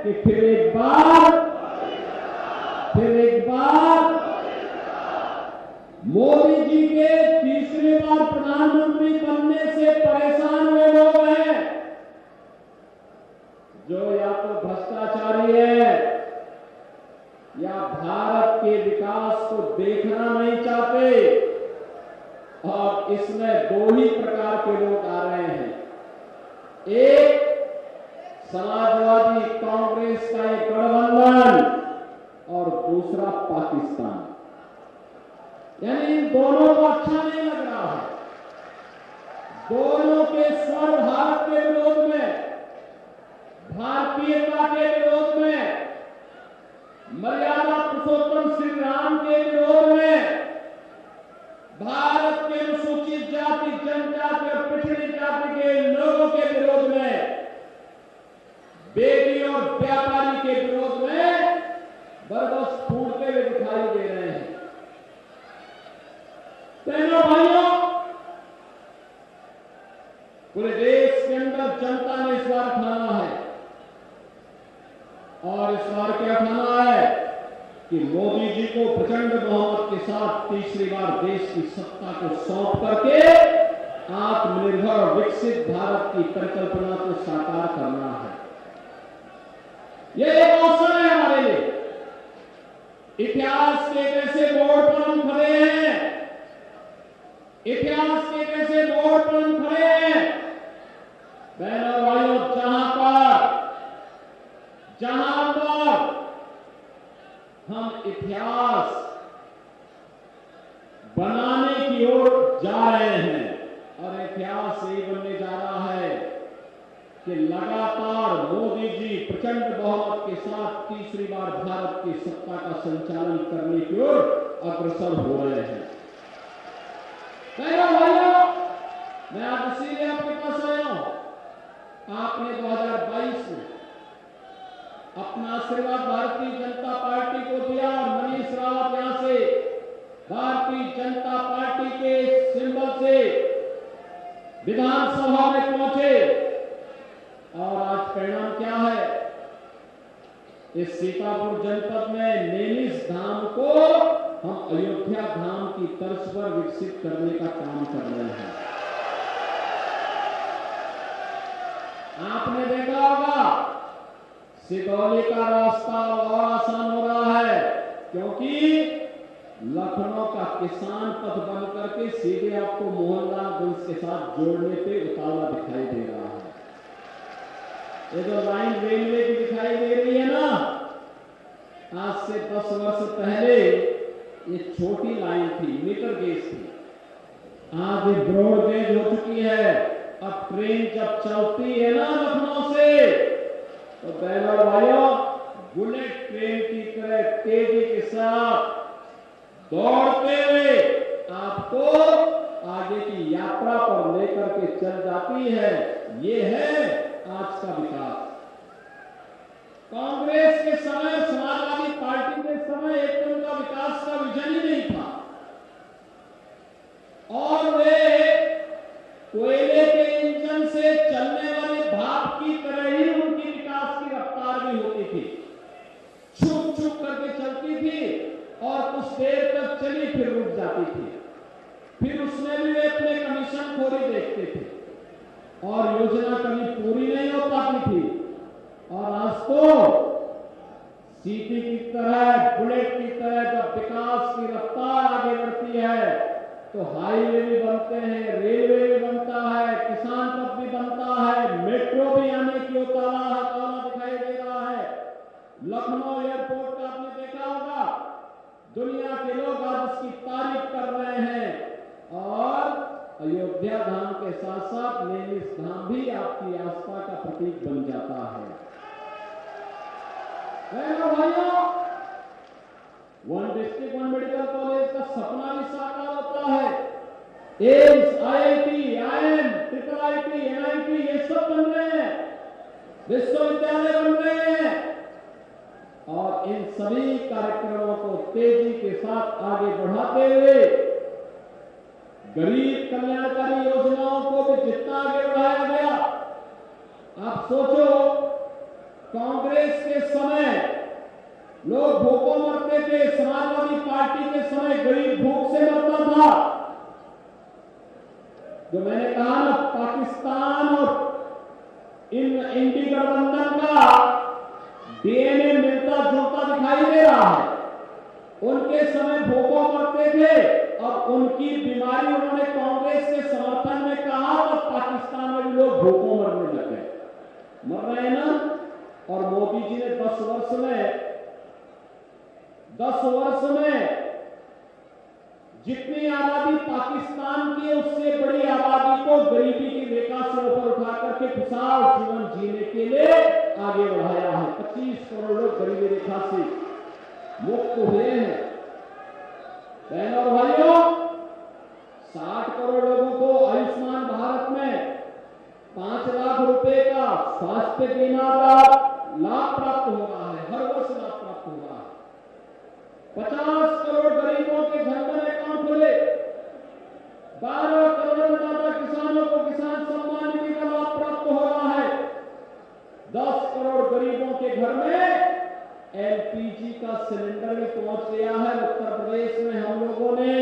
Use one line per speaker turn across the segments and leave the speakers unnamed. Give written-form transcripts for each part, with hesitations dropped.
कि फिर एक बार मोदी जी के तीसरी बार प्रधानमंत्री बनने से परेशान हुए लोग हैं, जो या तो भ्रष्टाचारी है या भारत के विकास को देखना नहीं चाहते। और इसमें दो ही प्रकार के लोग आ रहे हैं, एक समाजवादी कांग्रेस का एक गठबंधन और दूसरा पाकिस्तान। यानी इन दोनों को अच्छा नहीं लग रहा है। दोनों के स्वर भारत के विरोध में, भारतीयता के विरोध में, मर्यादा पुरुषोत्तम श्री राम के विरोध में, भारत के अनुसूचित जाति, जनजाति और पिछड़ी जाति के लोगों के विरोध में, बेटी और व्यापारी के विरोध में बरबस फूटते हुए दिखाई दे रहे हैं। बहनों भाइयों, पूरे देश के अंदर जनता ने इस बार ठाना है, और इस बार क्या ठाना है कि मोदी जी को प्रचंड बहुमत के साथ तीसरी बार देश की सत्ता को सौंप करके आत्मनिर्भर और विकसित भारत की परिकल्पना को साकार करना है। यह एक अवसर है हमारे लिए। इतिहास के एक ऐसे मोड़ पर हम खड़े हैं, इतिहास के एक ऐसे मोड़ पर हम खड़े हैं, बहनों भाइयों, जहां पर हम इतिहास बनाने की ओर जा रहे हैं। और इतिहास यही बनने जा रहा है कि लगातार मोदी जी प्रचंड बहुमत के साथ तीसरी बार भारत की सत्ता का संचालन करने की ओर अग्रसर हो रहे हैं। भाइयों, मैं आज इसीलिए आपके पास आया हूं। आपने 2022 में अपना आशीर्वाद भारतीय जनता पार्टी को दिया और मनीष रावत यहां से भारतीय जनता पार्टी के सिंबल से विधानसभा में पहुंचे। और आज परिणाम क्या है? इस सीतापुर जनपद में नैनीस धाम को हम अयोध्या धाम की तर्ज पर विकसित करने का काम कर रहे हैं। आपने देखा होगा सिगौली का रास्ता और आसान हो रहा है, क्योंकि लखनऊ का किसान पथ बन करके सीधे आपको मोहनलालगंज के साथ जोड़ने पे उतावला दिखाई दे रहा है। ये जो लाइन रेलवे की दिखाई दे रही है ना, आज से 10 वर्ष पहले ये छोटी लाइन थी, मीटर गेज थी। आज ये ब्रॉड गेज हो चुकी है। अब ट्रेन जब चलती है ना लखनऊ से, तो बहनों भाइयों, बुलेट ट्रेन की तरह तेजी के साथ दौड़ते हुए आपको आगे की यात्रा पर लेकर के चल जाती है। ये है आज का विकास। कांग्रेस के समय, समाजवादी पार्टी के समय एक उनका विकास का विजन ही नहीं था, और वे कोयले के इंजन से चलने वाली भाप की तरह ही उनकी विकास की रफ्तार भी होती थी। छुप छुप करके चलती थी और कुछ देर तक चली फिर रुक जाती थी। फिर उसमें भी वे अपने कमीशन खोरी देखते थे और योजना कभी पूरी नहीं हो पाती थी। और आज तो सीटी की तरह, बुलेट की तरह जब विकास की रफ्तार आगे बढ़ती है, तो हाईवे भी बनते हैं, रेलवे भी बनता है, किसान पथ भी बनता है, मेट्रो भी आने की उतावला दिखाई दे रहा है। लखनऊ एयरपोर्ट का आपने देखा होगा, दुनिया के लोग आज उसकी तारीफ कर रहे हैं। और अयोध्या धाम के साथ साथ नैनीस धाम भी आपकी आस्था का प्रतीक बन जाता है। भाइयों, one district one medical college का सपना भी साकार होता है। AIIMS, IIT, IIM, triple IT, NIT, ये सब बन रहे हैं, विश्वविद्यालय बन रहे हैं। और इन सभी कार्यक्रमों को तेजी के साथ आगे बढ़ाते हुए गरीब कल्याणकारी योजनाओं को भी जितना आगे बढ़ाया गया, आप सोचो कांग्रेस के समय लोग भूखों मरते थे, समाजवादी पार्टी के समय गरीब भूख से मरता था। जो मैंने कहा ना, पाकिस्तान और इंडी गठबंधन का डीएनए मिलता जुलता दिखाई दे रहा है। उनके समय भूखों मरते थे और उनकी बीमारी उन्होंने कांग्रेस के समर्थन में कहा तो पाकिस्तान में भी लोग भूखों मरने लग गए, मर रहे हैं ना। और मोदी जी ने 10 वर्ष में जितनी आबादी पाकिस्तान की है उससे बड़ी आबादी को गरीबी की रेखा से ऊपर उठा करके खुशहाल जीवन जीने के लिए आगे बढ़ाया है। 25 करोड़ लोग गरीबी रेखा से मुक्त हुए हैं। बहनों और भाइयों, 60 करोड़ लोगों को आयुष्मान भारत में 5 लाख रुपए का स्वास्थ्य बीमा का लाभ प्राप्त हो रहा है, हर वर्ष लाभ प्राप्त हो रहा है। 50 करोड़ गरीबों के जनधन अकाउंट खुले, 12 करोड़ ज्यादा किसानों को किसान सम्मान निधि का लाभ प्राप्त हो रहा है। 10 करोड़ गरीबों के घर में एलपीजी का सिलेंडर भी पहुंच गया है। उत्तर प्रदेश में हम लोगों ने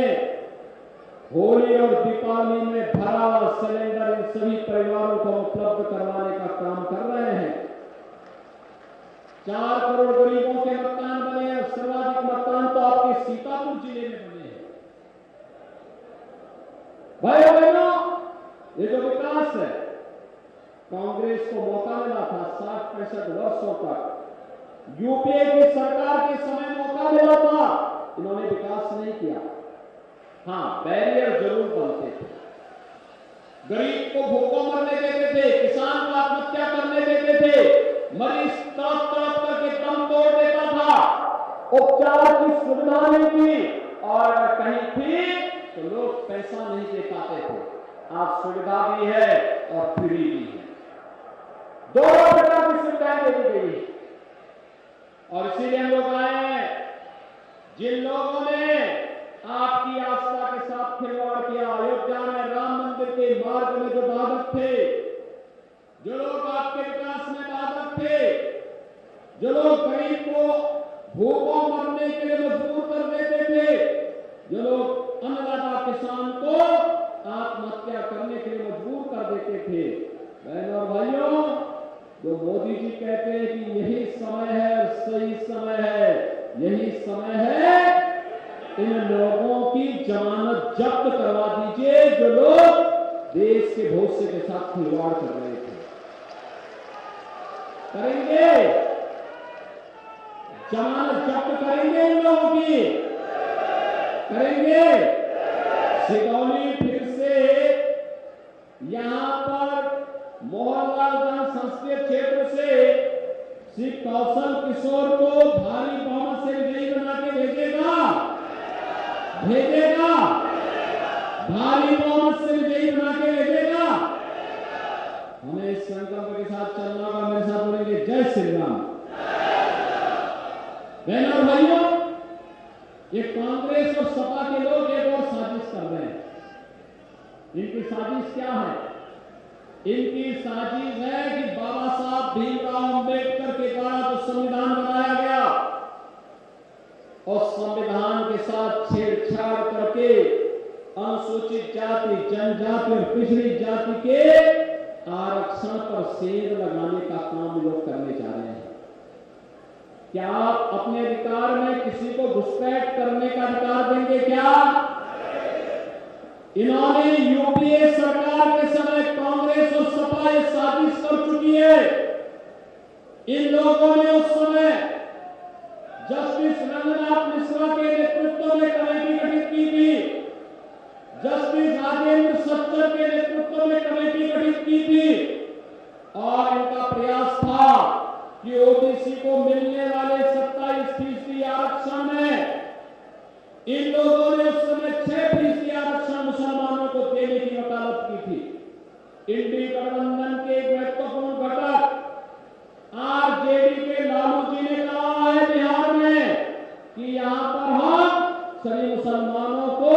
होली और दीपावली में भरा हुआ सिलेंडर इन सभी परिवारों को उपलब्ध करवाने का काम कर रहे हैं। 4 करोड़ गरीबों के मकान बने हैं। सर्वाधिक मकान तो आपके सीतापुर जिले में बने हैं। भाइयों बहनों, ये जो विकास है, कांग्रेस को मौका मिला था 60-65 वर्षों तक, यूपीए की सरकार के समय मौका मिला था, इन्होंने विकास नहीं किया। हाँ, बैरियर जरूर बनते थे, गरीब को भूखों मरने देते थे, किसान को आत्महत्या करने देते थे, मरीज तड़प तड़प करके दम तोड़ देता था, उपचार की सुविधा नहीं थी और अगर कहीं थी तो लोग पैसा नहीं दे पाते थे। आज सुविधा भी है और फ्री भी है, दोनों प्रकार की सुविधाएं दे दी गई है। और इसीलिए हम लोग आए हैं, जिन लोगों ने आपकी आस्था के साथ खिलवाड़ किया, अयोध्या में राम मंदिर के मार्ग में जो बाधक थे, जो लोग आपके विकास में बाधक थे, जो लोग गरीब को भूखों मरने के लिए मजबूर कर देते थे, जो लोग अन्नदाता किसान को आत्महत्या करने के लिए मजबूर कर देते थे। बहनों और भाइयों, जो मोदी जी कहते हैं कि यही समय है, सही समय है, यही समय है, इन लोगों की जमानत जब्त करवा दीजिए जो लोग देश के भविष्य के साथ खिलवाड़ कर रहे थे। करेंगे, जमानत जब्त करेंगे इन लोगों की, करेंगे। सिगौली फिर से यहां पर मोहनलालगंज संसदीय क्षेत्र से श्री कौशल किशोर को भारी बहुमत से विजयी बना के भेजेगा, भेजेगा, भारी बहुमत से विजयी बना के भेजेगा। हमें इस संकल्प के साथ चलना होगा। मेरे साथ बोलेंगे जय श्री राम। बहनों और भाइयों, ये कांग्रेस और सपा के लोग एक और साजिश कर रहे हैं। इनकी साजिश क्या है? इनकी साजिश है कि बाबा साहब भीमराव अंबेडकर के द्वारा जो संविधान बनाया गया और संविधान के साथ छेड़छाड़ करके अनुसूचित जाति, जनजाति और पिछड़ी जाति के आरक्षण पर सेंध लगाने का काम लोग करने जा रहे हैं। क्या आप अपने अधिकार में किसी को घुसपैठ करने का अधिकार देंगे? क्या इन्होंने यूपीए सरकार के समय कांग्रेस और सपा ये साजिश कर चुकी है। इन लोगों ने उस समय जस्टिस रंगनाथ मिश्रा के नेतृत्व में कमेटी गठित की थी, जस्टिस राजेंद्र सच्चर के नेतृत्व में कमेटी गठित की थी और इनका प्रयास था कि ओबीसी को मिलने वाले 27% आरक्षण में इन लोगों ने उस समय 6% आरक्षण मुसलमानों को देने की वकालत की थी। इंडी गठबंधन के एक महत्वपूर्ण घटक आरजेडी के लालू जी ने कहा है बिहार में कि यहां पर हम सभी मुसलमानों को,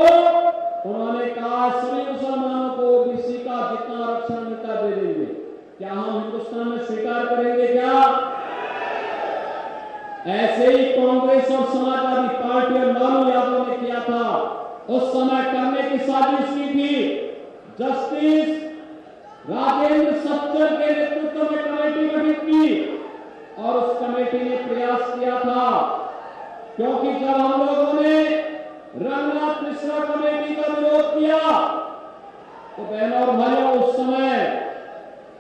उन्होंने कहा सभी मुसलमानों को ओबीसी का जितना आरक्षण मिलता दे देंगे। क्या हम हिंदुस्तान में स्वीकार करेंगे? क्या ऐसे ही कांग्रेस और समाजवादी पार्टी और लालू यादव ने किया था। उस समय करने की साजिश की थी। जस्टिस राजेंद्र सच्चर के नेतृत्व में कमेटी गठित की और उस कमेटी ने प्रयास किया था, क्योंकि जब हम लोगों ने रंगनाथ मिश्रा कमेटी का विरोध किया तो बहनों और भाइयों उस समय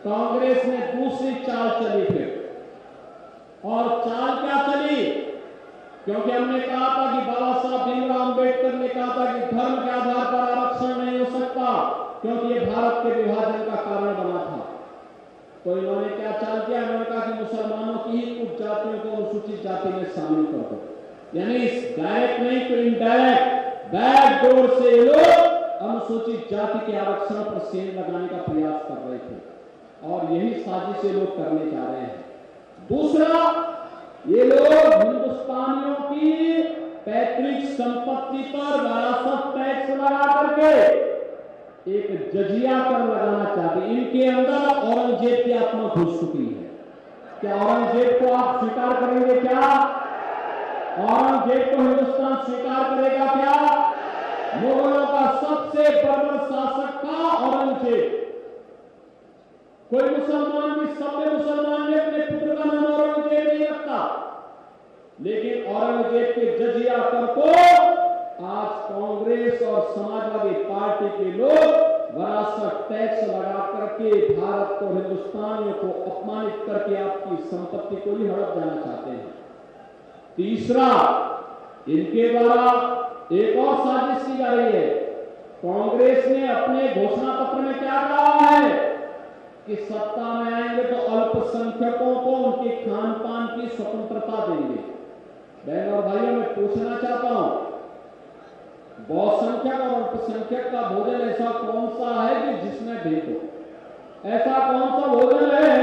कांग्रेस ने दूसरी चाल चली थी। और चाल क्या चली? क्योंकि हमने कहा था कि बाबा साहब भीमराव अंबेडकर ने कहा था कि धर्म के आधार पर आरक्षण नहीं हो सकता, क्योंकि ये भारत के विभाजन का कारण बना था। तो इन्होंने क्या चाल किया? इन्होंने कहा कि मुसलमानों की ही कुछ जातियों को अनुसूचित जाति में शामिल कर दो। यानी डायरेक्ट नहीं तो इनडायरेक्ट बैकडोर से ये लोग अनुसूचित जाति के आरक्षण पर सेंध लगाने का प्रयास कर रहे थे और यही साजिश ये लोग करने जा रहे हैं। दूसरा, ये लोग हिंदुस्तानियों की पैतृक संपत्ति पर विरासत टैक्स लगा करके एक जजिया कर लगाना चाहते। इनके अंदर औरंगजेब की आत्मा घुस चुकी है। क्या औरंगजेब को आप स्वीकार करेंगे? क्या औरंगजेब को हिंदुस्तान स्वीकार करेगा? क्या मुगलों का सबसे बर्बर शासक था औरंगजेब। कोई मुसलमान भी, सभ्य मुसलमान ने अपने पुत्र का नाम औरंगजेब नहीं रखता, लेकिन औरंगजेब के जजिया कर को आज कांग्रेस और समाजवादी पार्टी के लोग विरासत टैक्स लगा करके भारत को, हिंदुस्तानियों को अपमानित करके आपकी संपत्ति को ही हड़प जाना चाहते हैं। तीसरा, इनके द्वारा एक और साजिश की जा रही है। कांग्रेस ने अपने घोषणा पत्र में क्या कहा है कि सत्ता में आएंगे तो अल्पसंख्यकों को उनके खान पान की स्वतंत्रता देंगे। बहन और भाइयों, मैं पूछना चाहता हूं, बहुसंख्यक और अल्पसंख्यक का भोजन ऐसा कौन सा है कि जिसमें भेद हो? ऐसा कौन सा भोजन है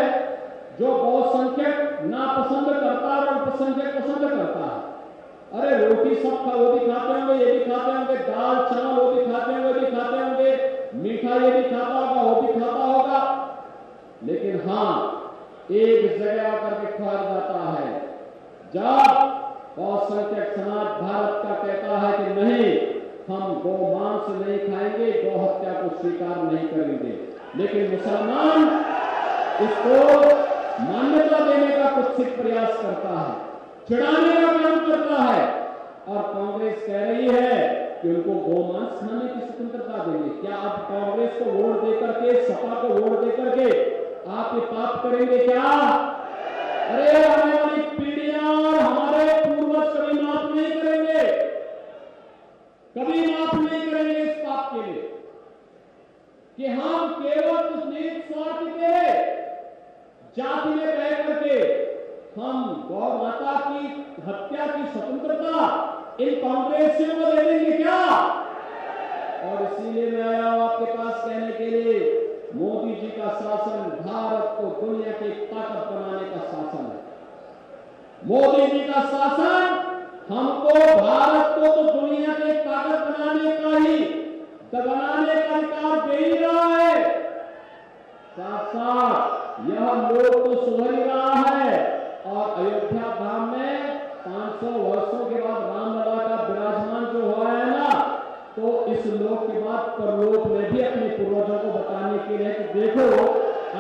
जो बहुसंख्यक नापसंद करता है और अल्पसंख्यक पसंद करता है? अरे रोटी सब वो भी खाते होंगे, ये भी खाते होंगे, दाल चावल वो भी खाते होंगे, भी खाते होंगे, मीठा ये भी खाता होगा, वो भी खाता होगा, लेकिन हां, एक जगह आकर के खा जाता है जब बहुसंख्यक समाज भारत का कहता है कि नहीं, हम गौ मांस नहीं खाएंगे, गौ हत्या को स्वीकार नहीं करेंगे, लेकिन मुसलमान इसको मान्यता देने का कुत्सित प्रयास करता है, चिढ़ाने का काम करता है। और कांग्रेस कह रही है कि उनको गोमांस खाने की स्वतंत्रता देंगे। क्या आप कांग्रेस को वोट देकर के, सपा को वोट देकर के आप ये पाप करेंगे क्या? अरे आने वाली पीढ़ियां और हमारे पूर्वज कभी माफ नहीं करेंगे, कभी माफ नहीं करेंगे इस पाप के लिए कि हम केवल उस नीच स्वार्थ के जाति में बह करके हम गौ माता की हत्या की स्वतंत्रता इन कांग्रेसियों को दे देंगे क्या? और इसीलिए मैं आया हूं आपके पास कहने के लिए, मोदी जी का शासन भारत को दुनिया की ताकत बनाने का शासन है। मोदी जी का शासन हमको, भारत को तो दुनिया की ताकत बनाने का अधिकार दे ही रहा है, साथ साथ यह लोग तो सुधर ही रहा है। और अयोध्या धाम में 500 वर्षों के बाद रामलला का विराजमान जो हुआ है ना, तो इस लोक के बाद परलोक में भी अपने पूर्वजों को बताने के लिए कि देखो,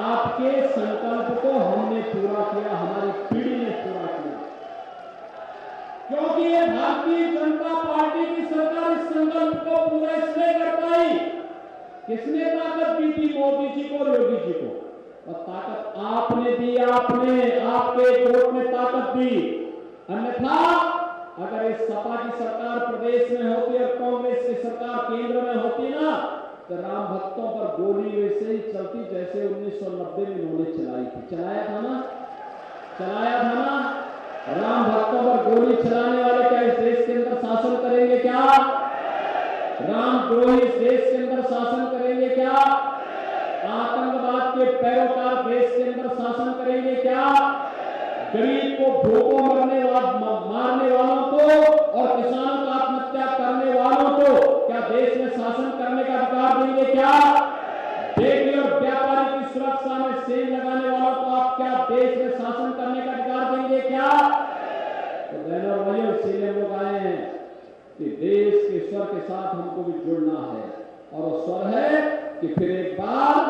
आपके संकल्प को हमने पूरा किया, हमारी पीढ़ी ने पूरा किया। क्योंकि ये भारतीय जनता पार्टी की सरकार इस संकल्प को पूरा इसलिए कर पाई, किसने ताकत दी थी? मोदी जी को, योगी जी को। और ताकत आपने दी, आपके वोट ने ताकत दी। अन्यथा अगर इस सपा की सरकार प्रदेश में होती और कांग्रेस की सरकार केंद्र में होती ना, तो राम भक्तों पर गोली वैसे ही चलती जैसे 1990 में उन्होंने चलाई थी। चलाया था ना? राम भक्तों पर गोली चलाने वाले क्या इस देश के अंदर शासन करेंगे क्या? रामद्रोही इस देश के अंदर शासन करेंगे क्या? आतंकवाद के पैरोकार देश के अंदर शासन करेंगे क्या? गरीब को भूखों मारने वालों को और किसानों को आत्महत्या करने वालों को क्या देश में शासन करने का अधिकार देंगे क्या? बेटी और व्यापारी की सुरक्षा में सेंध लगाने वालों को आप क्या देश में शासन करने का अधिकार देंगे क्या? तो बहनों और भाइयों, इसीलिए हम लोग आए हैं कि देश के स्वर के साथ हमको भी जुड़ना है, और वो स्वर है कि फिर एक बार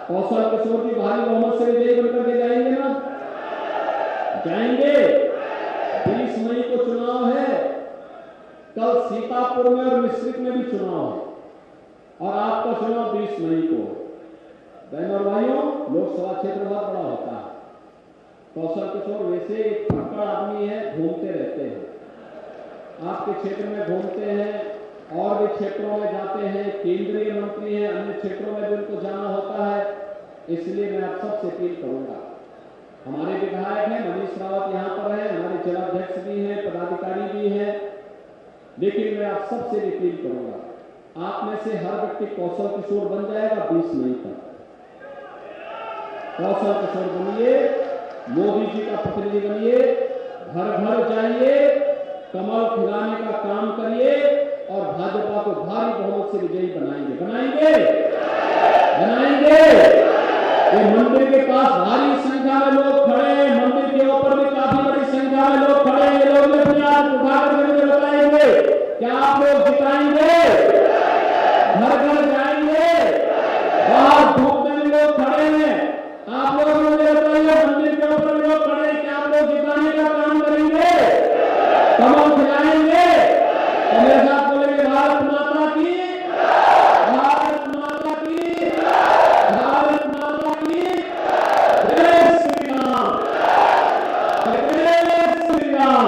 कौशल किशोर जी भारी बहुमत से विजयी बनकर के जाएंगे ना? जाएंगे। 20 मई को चुनाव है, कल सीतापुर में और मिश्रिक में भी चुनाव है, और आपका चुनाव 20 मई को। बहनों और भाइयों, लोकसभा क्षेत्र बहुत बड़ा होता है। कौशल किशोर वैसे एक फक्कड़ आदमी है, घूमते रहते हैं, आपके क्षेत्र में घूमते हैं और भी क्षेत्रों में जाते हैं, केंद्रीय मंत्री हैं, अन्य क्षेत्रों में भी उनको जाना होता है। इसलिए मैं आप सबसे अपील करूंगा, हमारे विधायक हैं मनीष रावत यहाँ पर है, हमारे जिलाध्यक्ष भी हैं, पदाधिकारी भी हैं, लेकिन मैं आप सबसे अपील करूंगा, आप में से हर व्यक्ति कौशल किशोर बन जाएगा 20 मई तक। कौशल किशोर बनिए, मोदी जी का प्रतिनिधि बनिए, घर घर जाइए, कमल खिलाने का काम करिए और भाजपा को भारी बहुमत से विजयी बनाएंगे। ये मंदिर के पास भारी संख्या में लोग खड़े हैं, मंदिर के ऊपर भी काफी बड़ी संख्या में लोग खड़े हैं। ये लोग अपने हाथ उठाकर मुझे बताएंगे, क्या आप लोग जिताएंगे? घर घर जाएंगे, बाहर धूप में लोग खड़े हैं, आप लोग मुझे बताइए, मंदिर के ऊपर लोग खड़े हैं, क्या आप लोग जिताने का काम करेंगे? कमल खिलाएंगे? और मेरे साथ बोलेंगे, भारत माता की, भारत माता की, भारत माता की जय श्री राम, जय श्री राम।